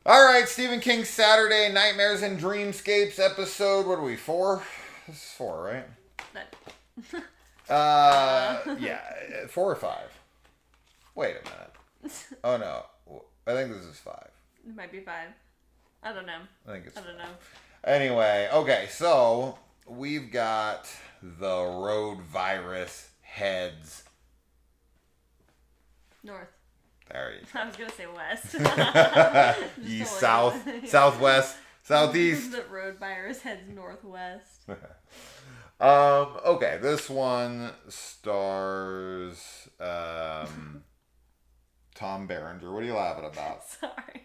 All right, Stephen King Saturday Nightmares and Dreamscapes episode. What are we, 4? This is 4, right? Yeah, 4 or 5. Wait a minute. Oh no, I think this is 5. It might be 5. I don't know. I think it's. I don't know. Anyway, okay, so we've got the road virus heads. North. There you go. I was gonna say west. East, south, southwest, southeast. The road virus heads northwest. Okay, this one stars Tom Berenger. What are you laughing about? Sorry.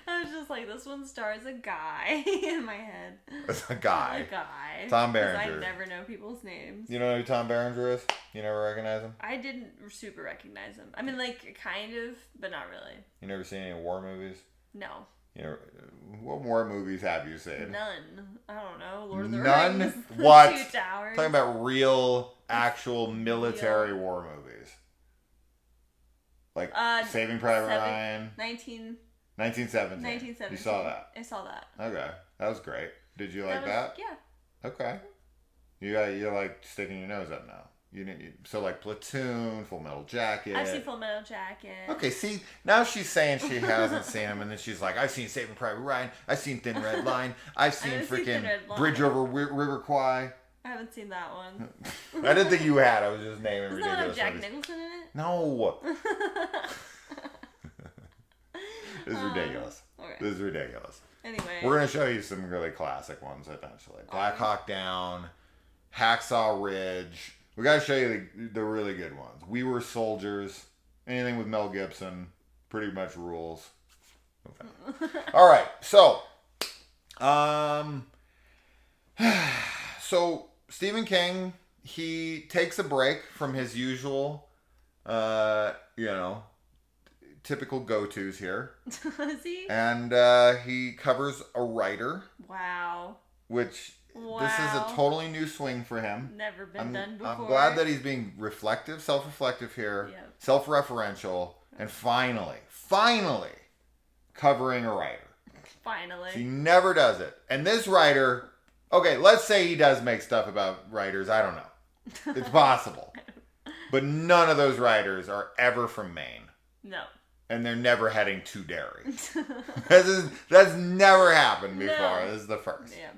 I was just like, this one stars a guy in my head. It's a guy. A guy. Tom Berenger. I never know people's names. You know who Tom Berenger is? You never recognize him? I didn't super recognize him. I mean, like, kind of, but not really. You never seen any war movies? No. You know, what war movies have you seen? None. I don't know. Lord of the None? Rings. What? Two Towers. Talking about real, actual military war movies. Like Saving Private Ryan. 1917. 1917. You saw that? I saw that. Okay. That was great. Did you like that? Yeah. Okay. You're like sticking your nose up now. So like Platoon, Full Metal Jacket. I've seen Full Metal Jacket. Okay, see, now she's saying she hasn't seen him, and then she's like, I've seen Saving Private Ryan, I've seen Thin Red Line, I've seen freaking Bridge Over River Kwai. I haven't seen that one. I didn't think you had. I was just naming Isn't ridiculous that Jack movies. Nicholson in it? No. This is ridiculous. Okay. This is ridiculous. Anyway. We're going to show you some really classic ones, eventually. Black Hawk Down, Hacksaw Ridge. We got to show you the really good ones. We Were Soldiers. Anything with Mel Gibson pretty much rules. Okay. All right. So, so Stephen King, he takes a break from his usual, typical go-tos here. Is he? And he covers a writer. Wow. Which this is a totally new swing for him. Never been done before. I'm glad that he's being reflective, self-reflective here, self-referential, and finally covering a writer. Finally. He never does it. And this writer, okay, let's say he does make stuff about writers. I don't know. It's possible. But none of those writers are ever from Maine. No. And they're never heading to Derry. That's never happened before. No. This is the first. Yeah.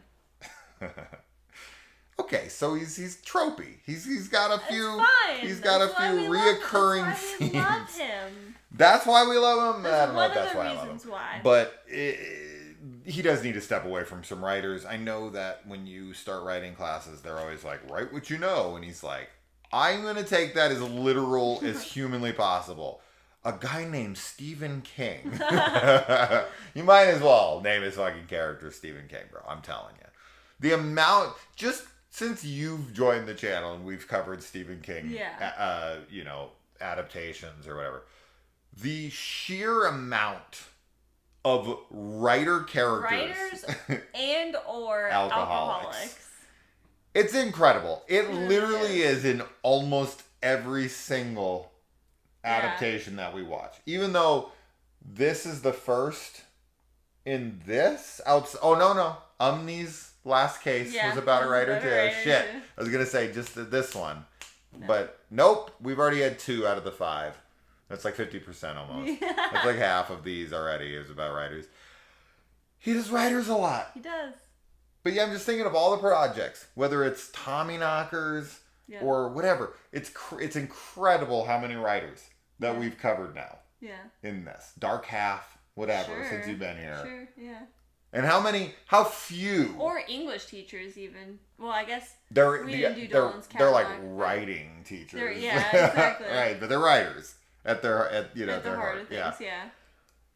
Okay, so he's tropey. He's got a few. He's got that's a few reoccurring themes. We love him. That's why we love him. That's I don't know if that's why I love him. Why. But he does need to step away from some writers. I know that when you start writing classes, they're always like, write what you know, and he's like, I'm gonna take that as literal as humanly possible. A guy named Stephen King. You might as well name his fucking character Stephen King, bro. I'm telling you. The amount, just since you've joined the channel and we've covered Stephen King, adaptations or whatever, the sheer amount of writer characters. Writers and or alcoholics. It's incredible. It literally is in almost every single adaptation that we watch. Even though this is the first in this. Umney's last case was about a writer too. Shit. I was going to say just this one. No. But nope. We've already had 2 out of the 5. That's like 50% almost. Yeah. That's like half of these already is about writers. He does writers a lot. He does. But yeah, I'm just thinking of all the projects. Whether it's Tommyknockers or whatever. It's incredible how many writers that we've covered now. Yeah. In this. Dark Half, whatever, since you've been here. Sure, yeah. And how few. Or English teachers even. Well, I guess they're they're like writing teachers. Yeah, exactly. Right, but they're writers at their heart of things, yeah.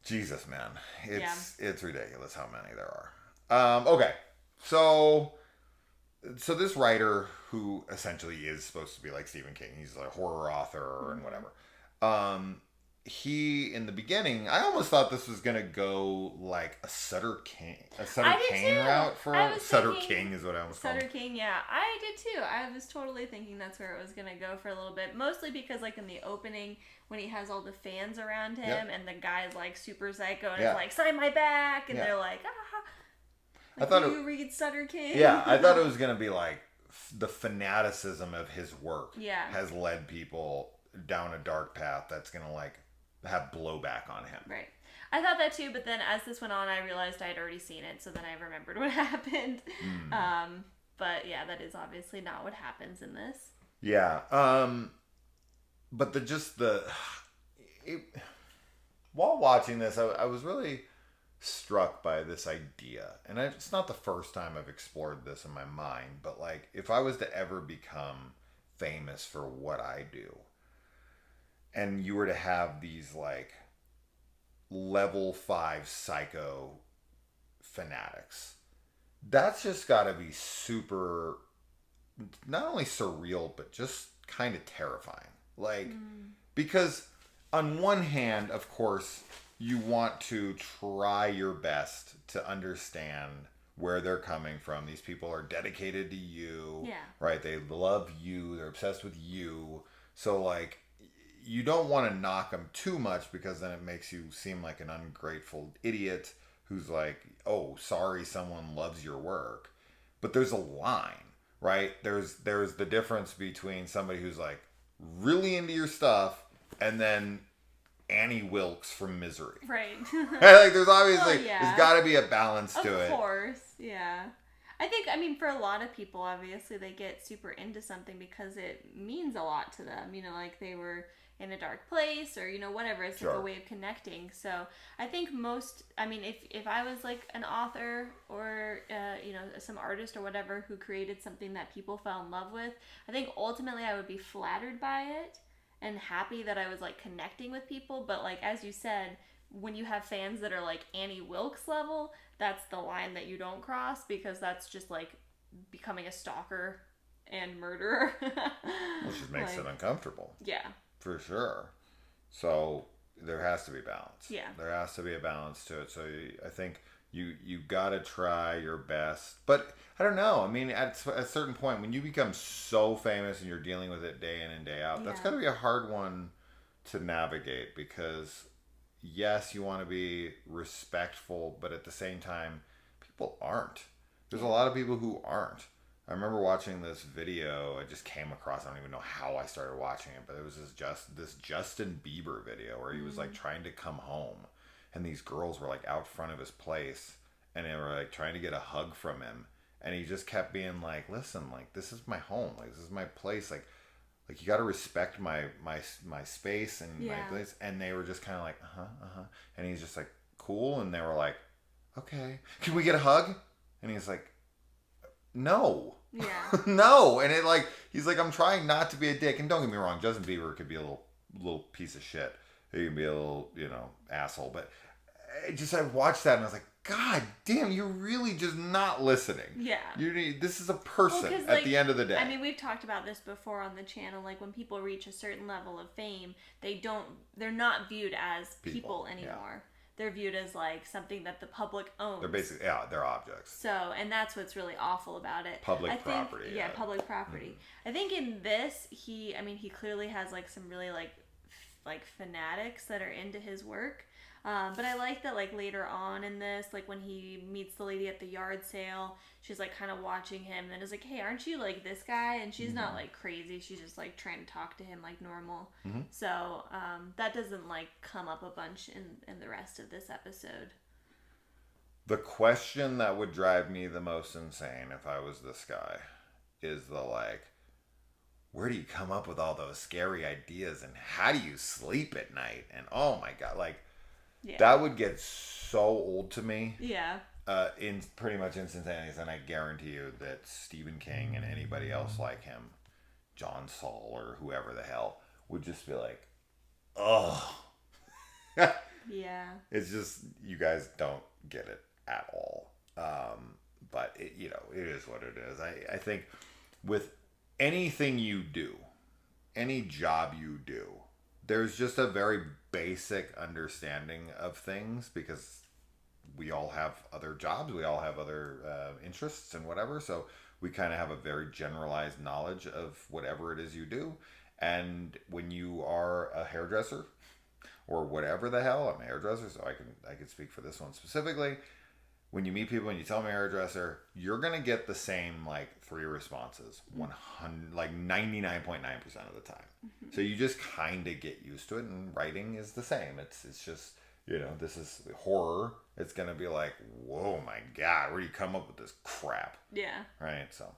Jesus, man. It's ridiculous how many there are. Okay. So this writer who essentially is supposed to be like Stephen King, he's a horror author and whatever. he in the beginning, I almost thought this was gonna go like a Sutter Kane route for Sutter King is what I was calling. Sutter King, yeah, I did too. I was totally thinking that's where it was gonna go for a little bit, mostly because like in the opening when he has all the fans around him and the guy's like super psycho and is like sign my back and they're like I thought you read Sutter King. Yeah, I thought it was gonna be like the fanaticism of his work has led people down a dark path that's gonna like have blowback on him. Right. I thought that too, but then as this went on, I realized I'd already seen it, so then I remembered what happened. But yeah, that is obviously not what happens in this. Yeah. But while watching this, I was really struck by this idea, and it's not the first time I've explored this in my mind, but like if I was to ever become famous for what I do, and you were to have these like level 5 psycho fanatics, that's just got to be super, not only surreal, but just kind of terrifying. Like, because on one hand, of course, you want to try your best to understand where they're coming from. These people are dedicated to you, right? They love you. They're obsessed with you. So like, you don't want to knock them too much because then it makes you seem like an ungrateful idiot who's like, oh, sorry, someone loves your work. But there's a line, right? There's the difference between somebody who's like really into your stuff and then Annie Wilkes from Misery. Right. Like there's obviously, there's got to be a balance to it. Of course, yeah. I mean, for a lot of people, obviously, they get super into something because it means a lot to them. You know, like they were in a dark place or, you know, whatever. It's like a way of connecting. So I think if I was like an author or, you know, some artist or whatever who created something that people fell in love with, I think ultimately I would be flattered by it and happy that I was like connecting with people. But like, as you said, when you have fans that are like Annie Wilkes level, that's the line that you don't cross because that's just like becoming a stalker and murderer. Which just makes it uncomfortable. Yeah. For sure. So there has to be balance. Yeah. There has to be a balance to it. So I think you got to try your best. But I don't know. I mean, at a certain point, when you become so famous and you're dealing with it day in and day out, that's got to be a hard one to navigate because, yes, you want to be respectful, but at the same time, people aren't. There's a lot of people who aren't. I remember watching this video. I just came across. I don't even know how I started watching it, but it was this Justin Bieber video where he was like trying to come home, and these girls were like out front of his place, and they were like trying to get a hug from him, and he just kept being like, "Listen, like this is my home. Like this is my place. Like you got to respect my space and my place." And they were just kind of like, and he's just like, "Cool," and they were like, "Okay, can we get a hug?" And he's like, "No." Yeah. No. And he's like, I'm trying not to be a dick. And don't get me wrong, Justin Bieber could be a little piece of shit. He can be a little, you know, asshole. But I watched that and I was like, God damn, you're really just not listening. Yeah. This is a person at the end of the day. I mean, we've talked about this before on the channel. Like when people reach a certain level of fame, they're not viewed as people anymore. Yeah. They're viewed as like something that the public owns. They're basically, they're objects. So, and that's what's really awful about it. Public property. Yeah, public property. Mm-hmm. I think in this, he clearly has like some really like fanatics that are into his work. But I like that like later on in this, like when he meets the lady at the yard sale, she's like kind of watching him and is like, hey, aren't you like this guy? And she's not like crazy. She's just like trying to talk to him like normal. Mm-hmm. So that doesn't like come up a bunch in the rest of this episode. The question that would drive me the most insane if I was this guy is the like, where do you come up with all those scary ideas and how do you sleep at night? And oh my God, like, that would get so old to me. Yeah. In pretty much instantaneous, and I guarantee you that Stephen King and anybody else like him, John Saul or whoever the hell, would just be like, oh. Yeah. It's just, you guys don't get it at all. But, it is what it is. I think with anything you do, any job you do, there's just a very basic understanding of things because we all have other jobs, we all have other interests and whatever. So we kind of have a very generalized knowledge of whatever it is you do. And when you are a hairdresser or whatever the hell, I'm a hairdresser, so I can speak for this one specifically. When you meet people and you tell them a hairdresser, you're gonna get the same like 3 responses, 100, like 99.9% of the time. Mm-hmm. So you just kind of get used to it, and writing is the same. It's just, you know, this is horror. It's gonna be like, whoa, my God, where do you come up with this crap? Yeah. Right. So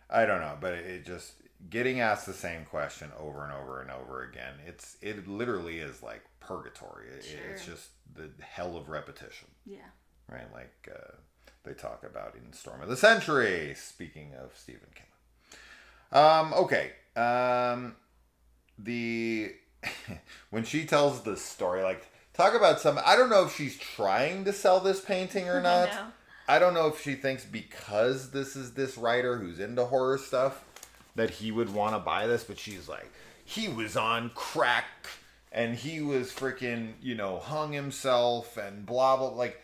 I don't know, but it just getting asked the same question over and over and over again. It literally is like purgatory. Sure. It's just the hell of repetition. Yeah. Right, like they talk about in Storm of the Century. Speaking of Stephen King, okay. The when she tells the story, like talk about some. I don't know if she's trying to sell this painting or not. I don't know if she thinks because this is this writer who's into horror stuff that he would want to buy this, but she's like, he was on crack and he was freaking, you know, hung himself and blah blah like.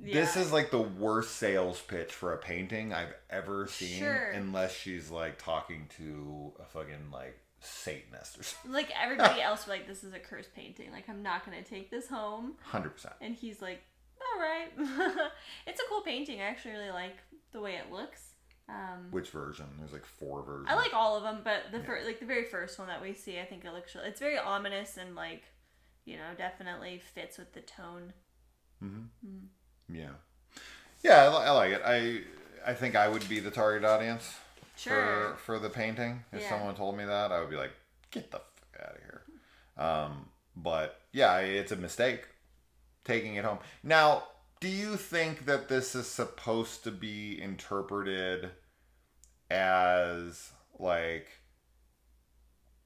Yeah. This is like the worst sales pitch for a painting I've ever seen, sure. Unless she's like talking to a fucking like Satanist or something. Like everybody else, like this is a cursed painting. Like I'm not gonna take this home. 100%. And he's like, all right, it's a cool painting. I actually really like the way it looks. Which version? There's like 4 versions. I like all of them, but the like the very first one that we see, I think it looks really. It's very ominous and like, you know, definitely fits with the tone. Mm-hmm. Mm. Yeah, I like it. I think I would be the target audience for the painting. If someone told me that, I would be like, get the fuck out of here. But yeah, it's a mistake taking it home. Now, do you think that this is supposed to be interpreted as like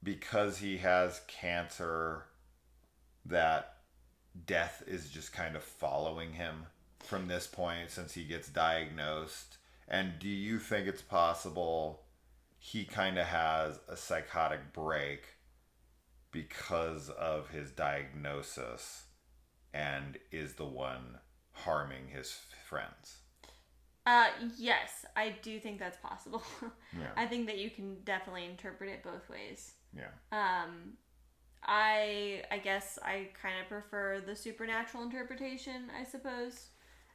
because he has cancer that death is just kind of following him from this point since he gets diagnosed? And do you think it's possible he kind of has a psychotic break because of his diagnosis and is the one harming his friends? Yes, I do think that's possible. Yeah. I think that you can definitely interpret it both ways. Yeah. I guess I kind of prefer the supernatural interpretation, I suppose,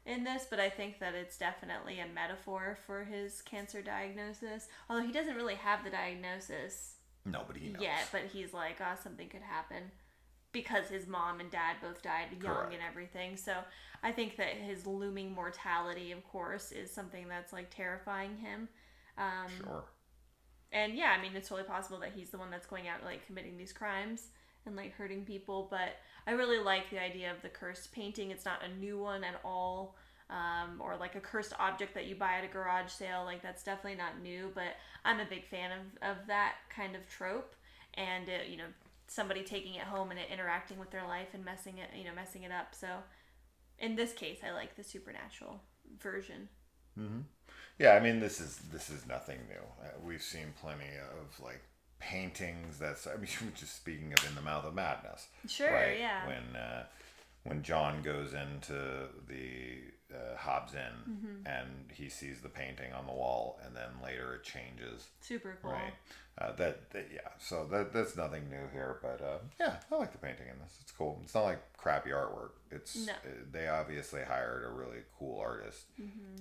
in this, but I think that it's definitely a metaphor for his cancer diagnosis. Although he doesn't really have the diagnosis. Nobody knows. Yet, but he's like, oh, something could happen because his mom and dad both died young. Correct. And everything. So I think that his looming mortality, of course, is something that's like terrifying him. Sure. And yeah, I mean, it's totally possible that he's the one that's going out like committing these crimes and like hurting people, but I really like the idea of the cursed painting. It's not a new one at all, or like a cursed object that you buy at a garage sale. Like that's definitely not new, but I'm a big fan of that kind of trope, and you know, somebody taking it home and it interacting with their life and messing it up. So in this case, I like the supernatural version. Mm-hmm. Yeah, I mean, this is nothing new. We've seen plenty of like paintings that's, I mean, just speaking of In the Mouth of Madness. Sure, right? Yeah. When John goes into the Hobbs Inn and he sees the painting on the wall, and then later it changes. Super cool. Right. So that's nothing new here, but yeah, I like the painting in this. It's cool. It's not like crappy artwork. They obviously hired a really cool artist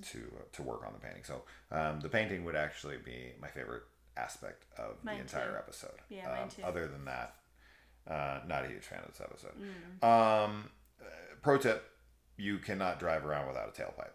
to work on the painting. So the painting would actually be my favorite aspect of the entire episode. Yeah, mine too. Other than that, not a huge fan of this episode. Pro tip: you cannot drive around without a tailpipe.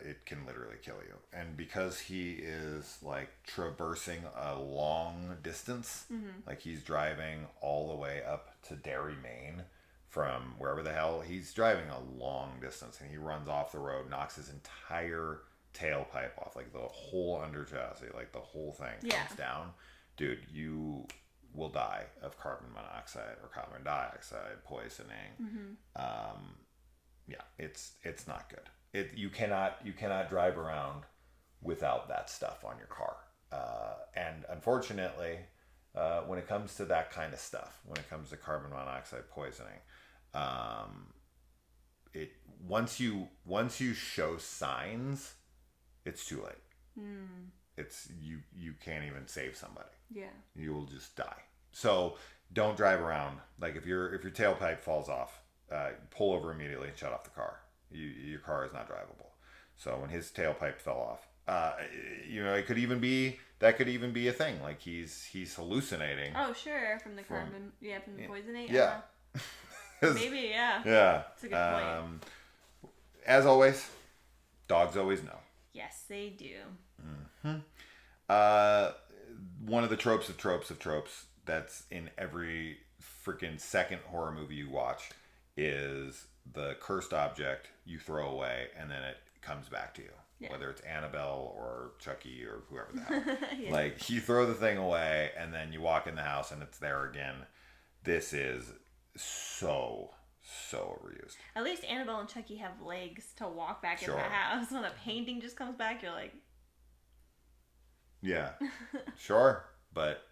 It can literally kill you. And because he is like traversing a long distance, like he's driving all the way up to Derry, Maine, from wherever the hell he's driving a long distance, and he runs off the road, knocks his entire tailpipe off, like the whole under chassis, like the whole thing comes down. Dude, you will die of carbon monoxide or carbon dioxide poisoning. Yeah, it's not good. You cannot drive around without that stuff on your car. And unfortunately, when it comes to that kind of stuff, when it comes to carbon monoxide poisoning, it once you show signs, it's too late. It's you can't even save somebody. Yeah, you will just die. So don't drive around. Like if your tailpipe falls off, pull over immediately and shut off the car. Your car is not drivable. So when his tailpipe fell off, it could even be a thing. Like he's hallucinating. Oh sure, from the carbon, from the poisoning. Yeah. Maybe, yeah. Yeah. That's a good point. As always, dogs always know. Yes, they do. One of the tropes of tropes that's in every freaking second horror movie you watch is the cursed object you throw away and then it comes back to you. Yeah. Whether it's Annabelle or Chucky or whoever the hell. Yeah. Like, you throw the thing away and then you walk in the house and it's there again. This is so overused. At least Annabelle and Chucky have legs to walk back in the house. When a painting just comes back, you're like... Yeah. Sure. But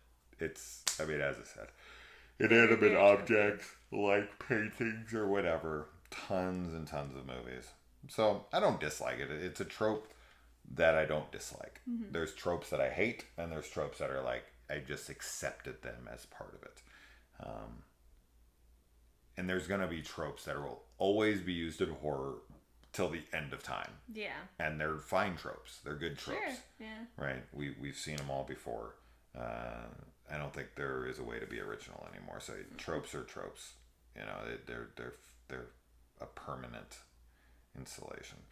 it's, as I said, inanimate objects like paintings or whatever. Tons and tons of movies. So I don't dislike it. It's a trope that I don't dislike. Mm-hmm. There's tropes that I hate, and there's tropes that are like, I just accepted them as part of it. And there's going to be tropes that will always be used in horror till the end of time. Yeah. And they're fine tropes. They're good tropes. Sure. Yeah. Right? We've seen them all before. I don't think there is a way to be original anymore. So tropes are tropes. They're a permanent installation.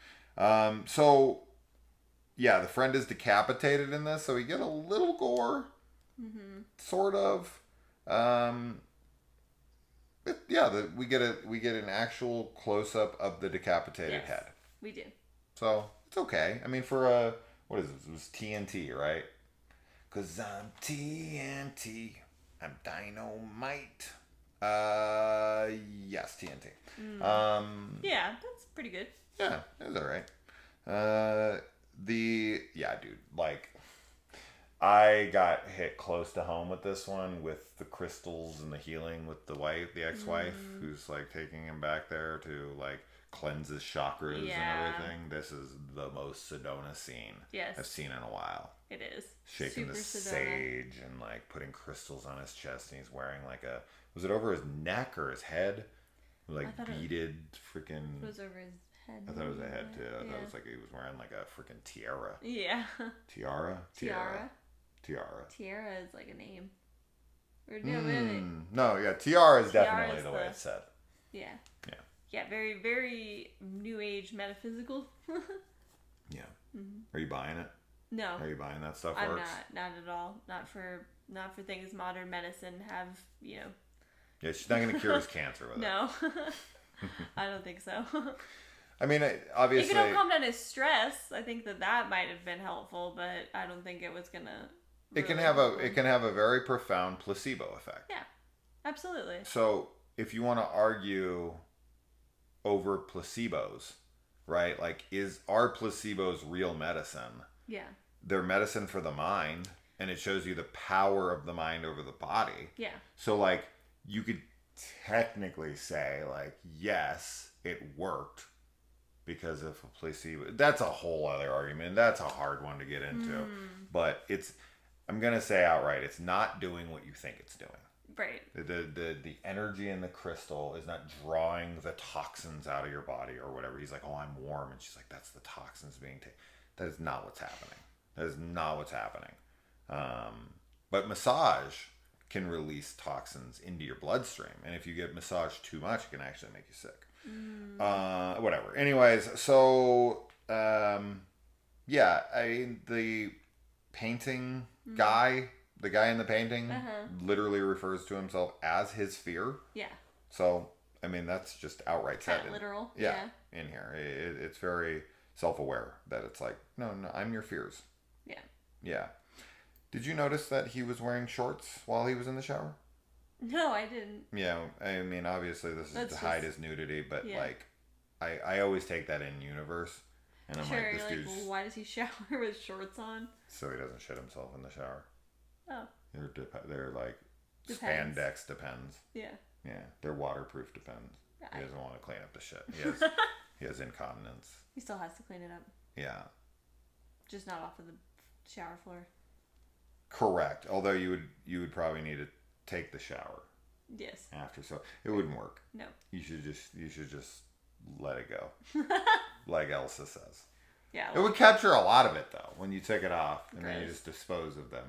So yeah, the friend is decapitated in this, so we get a little gore. Mm-hmm. Sort of. We get an actual close up of the decapitated head. We do. So it's okay. I mean, for what is it? It was TNT, right? 'Cause I'm TNT. I'm dynamite. Yes, TNT. Yeah, that's pretty good. Yeah, it was alright. Dude, like, I got hit close to home with this one, with the crystals and the healing with the ex-wife, who's like taking him back there to like cleanse his chakras and everything. This is the most Sedona scene I've seen in a while. It is. Shaking the sage and like putting crystals on his chest, and he's wearing like was it over his neck or his head? Like beaded freaking. It was over his head. I thought it was a head too. I thought it was like he was wearing like a freaking tiara. Yeah. Tiara. Tiara is like a name. Tiara is definitely the way it's said. Yeah. Yeah. Yeah, very, very new age metaphysical. Yeah. Mm-hmm. Are you buying it? No. Are you buying that stuff? I'm not at all. Not for things modern medicine have, Yeah, she's not going to cure his cancer with it. No. I don't think so. I mean, obviously... It can help calm down his stress. I think that might have been helpful, but I don't think it was going to... It can have a very profound placebo effect. Yeah, absolutely. So, if you want to argue over placebos, right? Like, are placebos real medicine? Yeah. They're medicine for the mind, and it shows you the power of the mind over the body. Yeah. So, like, you could technically say, like, yes, it worked because of a placebo. That's a whole other argument. That's a hard one to get into. But I'm going to say outright, it's not doing what you think it's doing. Right. The energy in the crystal is not drawing the toxins out of your body or whatever. He's like, oh, I'm warm. And she's like, that's the toxins being taken. That is not what's happening. That is not what's happening. But massage can release toxins into your bloodstream. And if you get massaged too much, it can actually make you sick. Whatever. Anyways, so, the painting guy, the guy in the painting, literally refers to himself as his fear. Yeah. So, I mean, that's just outright said. Literal. Yeah. In here. It's very self-aware that it's like, no, I'm your fears. Yeah. Yeah. Did you notice that he was wearing shorts while he was in the shower? No, I didn't. Yeah, I mean, obviously this is to hide his nudity, but like, I always take that in universe, and I'm like, this dude's... Well, why does he shower with shorts on? So he doesn't shit himself in the shower. Oh. They're like Depends. spandex depends. Yeah. Yeah, they're waterproof depends. He doesn't want to clean up the shit. He has incontinence. He still has to clean it up. Yeah. Just not off of the shower floor. Correct. Although you would probably need to take the shower. Yes. After, so it wouldn't work. No. You should just let it go. Like Elsa says. Yeah. It would capture a lot of it though when you take it off and gross. then you just dispose of them.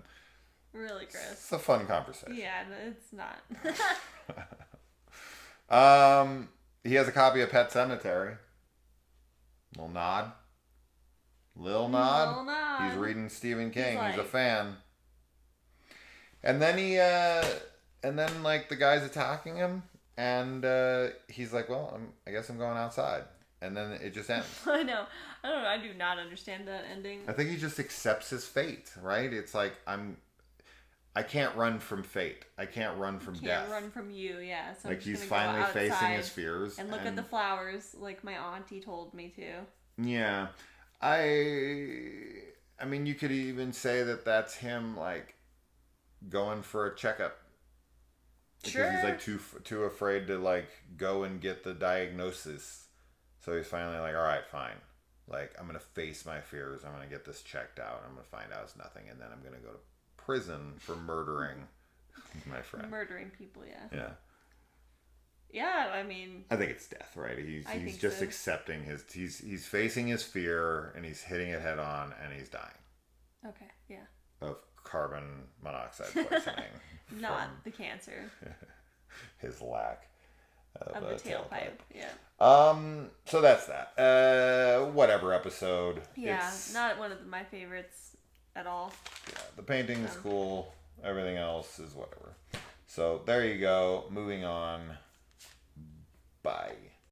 Really gross. It's a fun conversation. Yeah, it's not. He has a copy of Pet Sematary. Lil Nod. Lil Nod. He's reading Stephen King. He's a fan. And then like the guy's attacking him, and he's like, "Well, I guess I'm going outside." And then it just ends. I know. I don't know. I do not understand that ending. I think he just accepts his fate, right? It's like I can't run from fate. I can't run from death. Can't run from you, yeah. So like he's finally facing his fears. And look at the flowers, like my auntie told me to. Yeah, I mean, you could even say that that's him, like going for a checkup. Because he's like too afraid to like go and get the diagnosis. So he's finally like, all right, fine. Like I'm gonna face my fears. I'm gonna get this checked out. I'm gonna find out it's nothing, and then I'm gonna go to prison for murdering my friend. Murdering people, yeah. Yeah. Yeah, I mean. I think it's death, right? He's just accepting he's facing his fear and he's hitting it head on and he's dying. Okay, yeah. Of carbon monoxide poisoning. Not the cancer. His lack of the tailpipe. Yeah. So that's that. Whatever episode. Yeah, not one of my favorites at all. Yeah, the painting is cool. Everything else is whatever. So there you go. Moving on. Bye.